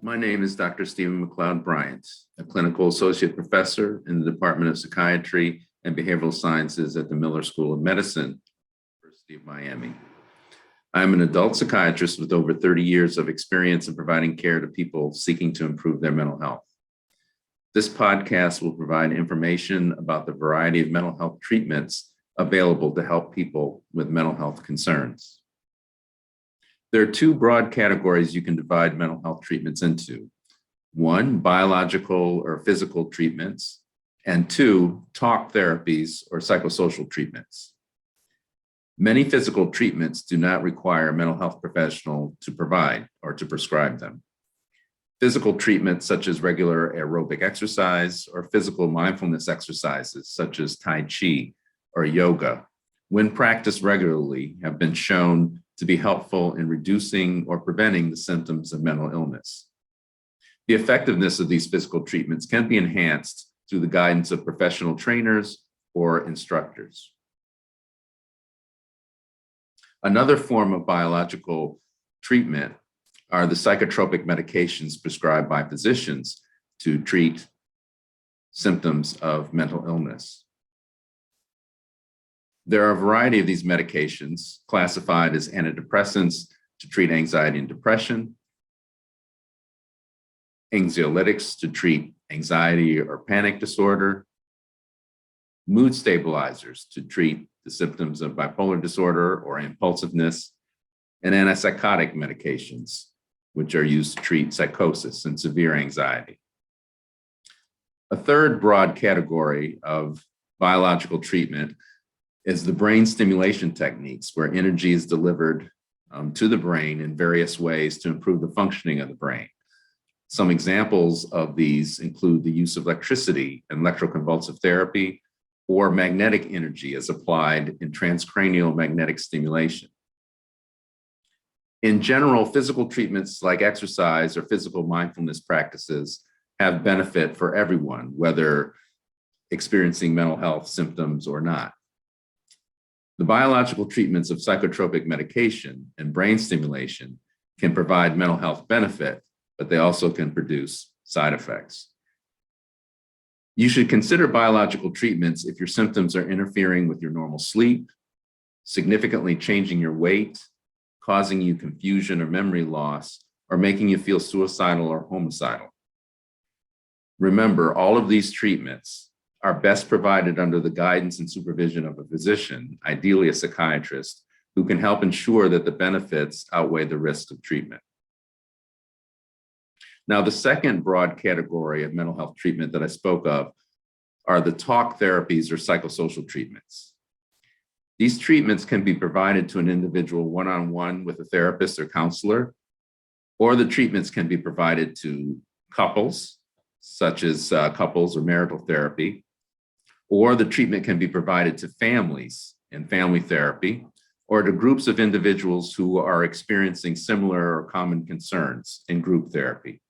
My name is Dr. Stephen McLeod Bryant, a clinical associate professor in the Department of Psychiatry and Behavioral Sciences at the Miller School of Medicine, University of Miami. I'm an adult psychiatrist with over 30 years of experience in providing care to people seeking to improve their mental health. This podcast will provide information about the variety of mental health treatments available to help people with mental health concerns. There are two broad categories you can divide mental health treatments into. One, biological or physical treatments, and two, talk therapies or psychosocial treatments. Many physical treatments do not require a mental health professional to provide or to prescribe them. Physical treatments such as regular aerobic exercise or physical mindfulness exercises such as Tai Chi or yoga, when practiced regularly, have been shown to be helpful in reducing or preventing the symptoms of mental illness. The effectiveness of these physical treatments can be enhanced through the guidance of professional trainers or instructors. Another form of biological treatment are the psychotropic medications prescribed by physicians to treat symptoms of mental illness. There are a variety of these medications classified as antidepressants to treat anxiety and depression, anxiolytics to treat anxiety or panic disorder, mood stabilizers to treat the symptoms of bipolar disorder or impulsiveness, and antipsychotic medications, which are used to treat psychosis and severe anxiety. A third broad category of biological treatment is the brain stimulation techniques, where energy is delivered to the brain in various ways to improve the functioning of the brain. Some examples of these include the use of electricity in electroconvulsive therapy or magnetic energy as applied in transcranial magnetic stimulation. In general, physical treatments like exercise or physical mindfulness practices have benefit for everyone, whether experiencing mental health symptoms or not. The biological treatments of psychotropic medication and brain stimulation can provide mental health benefit, but they also can produce side effects. You should consider biological treatments if your symptoms are interfering with your normal sleep, significantly changing your weight, causing you confusion or memory loss, or making you feel suicidal or homicidal. Remember, all of these treatments are best provided under the guidance and supervision of a physician, ideally a psychiatrist, who can help ensure that the benefits outweigh the risks of treatment. Now, the second broad category of mental health treatment that I spoke of are the talk therapies or psychosocial treatments. These treatments can be provided to an individual one-on-one with a therapist or counselor, or the treatments can be provided to couples, such as couples or marital therapy, or the treatment can be provided to families in family therapy, or to groups of individuals who are experiencing similar or common concerns in group therapy.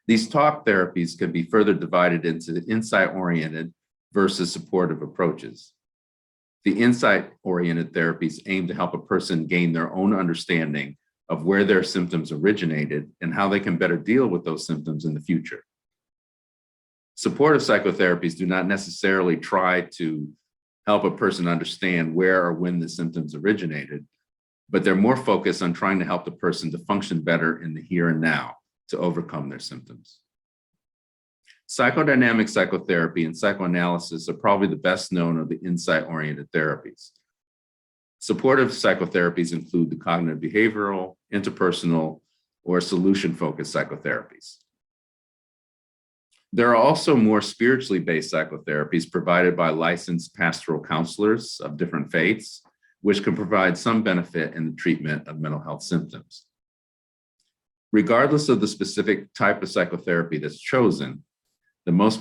These talk therapies can be further divided into insight-oriented versus supportive approaches. The insight-oriented therapies aim to help a person gain their own understanding of where their symptoms originated and how they can better deal with those symptoms in the future. Supportive psychotherapies do not necessarily try to help a person understand where or when the symptoms originated, but they're more focused on trying to help the person to function better in the here and now to overcome their symptoms. Psychodynamic psychotherapy and psychoanalysis are probably the best known of the insight-oriented therapies. Supportive psychotherapies include the cognitive behavioral, interpersonal, or solution-focused psychotherapies. There are also more spiritually based psychotherapies provided by licensed pastoral counselors of different faiths, which can provide some benefit in the treatment of mental health symptoms. Regardless of the specific type of psychotherapy that's chosen, the most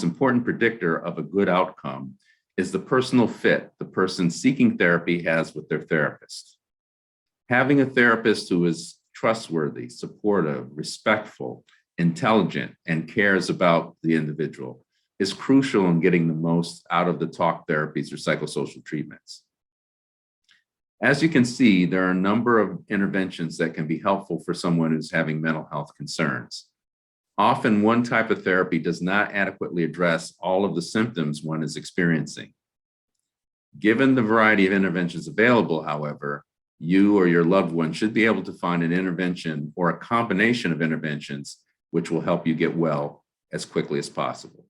important predictor of a good outcome is the personal fit the person seeking therapy has with their therapist. Having a therapist who is trustworthy, supportive, respectful, intelligent, and cares about the individual is crucial in getting the most out of the talk therapies or psychosocial treatments. As you can see, there are a number of interventions that can be helpful for someone who's having mental health concerns. Often, one type of therapy does not adequately address all of the symptoms one is experiencing. Given the variety of interventions available, however, you or your loved one should be able to find an intervention or a combination of interventions which will help you get well as quickly as possible.